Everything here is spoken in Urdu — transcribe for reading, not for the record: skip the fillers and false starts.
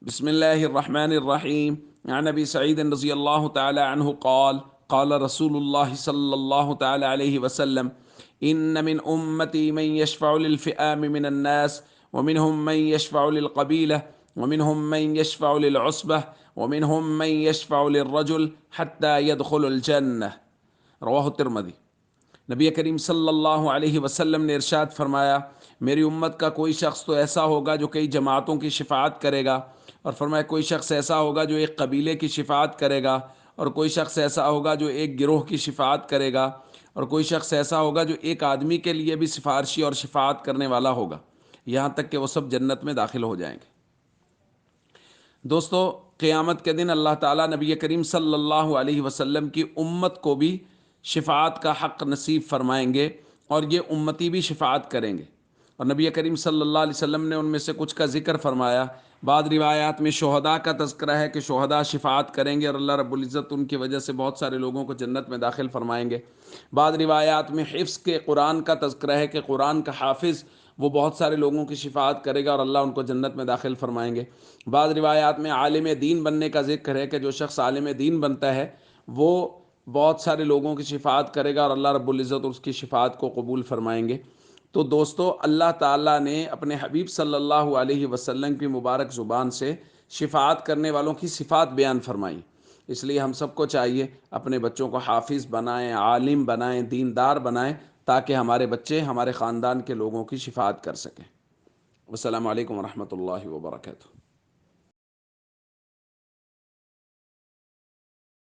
بسم الله الرحمن الرحيم. عن أبي سعيد رضي الله تعالى عنه قال قال رسول الله صلى الله تعالى عليه وسلم: إن من أمتي من يشفع للفئام من الناس، ومنهم من يشفع للقبيلة، ومنهم من يشفع للعصبة، ومنهم من يشفع للرجل حتى يدخل الجنة. رواہ الترمذی۔ نبی کریم صلی اللہ علیہ وسلم نے ارشاد فرمایا، میری امت کا کوئی شخص تو ایسا ہوگا جو کئی جماعتوں کی شفاعت کرے گا، اور فرمایا کوئی شخص ایسا ہوگا جو ایک قبیلے کی شفاعت کرے گا، اور کوئی شخص ایسا ہوگا جو ایک گروہ کی شفاعت کرے گا، اور کوئی شخص ایسا ہوگا جو ایک آدمی کے لیے بھی سفارشی اور شفاعت کرنے والا ہوگا، یہاں تک کہ وہ سب جنت میں داخل ہو جائیں گے۔ دوستو، قیامت کے دن اللہ تعالیٰ نبی کریم صلی اللہ علیہ وسلم کی امت کو بھی شفاعت کا حق نصیب فرمائیں گے، اور یہ امتی بھی شفاعت کریں گے۔ اور نبی کریم صلی اللہ علیہ وسلم نے ان میں سے کچھ کا ذکر فرمایا۔ بعض روایات میں شہداء کا تذکرہ ہے کہ شہداء شفاعت کریں گے اور اللہ رب العزت ان کی وجہ سے بہت سارے لوگوں کو جنت میں داخل فرمائیں گے۔ بعض روایات میں حفظ کے قرآن کا تذکرہ ہے کہ قرآن کا حافظ وہ بہت سارے لوگوں کی شفاعت کرے گا اور اللہ ان کو جنت میں داخل فرمائیں گے۔ بعض روایات میں عالم دین بننے کا ذکر ہے کہ جو شخص عالم دین بنتا ہے وہ بہت سارے لوگوں کی شفاعت کرے گا اور اللہ رب العزت اس کی شفاعت کو قبول فرمائیں گے۔ تو دوستو، اللہ تعالیٰ نے اپنے حبیب صلی اللہ علیہ وسلم کی مبارک زبان سے شفاعت کرنے والوں کی صفات بیان فرمائی۔ اس لیے ہم سب کو چاہیے اپنے بچوں کو حافظ بنائیں، عالم بنائیں، دیندار بنائیں، تاکہ ہمارے بچے ہمارے خاندان کے لوگوں کی شفاعت کر سکیں۔ السلام علیکم ورحمۃ اللہ وبرکاتہ۔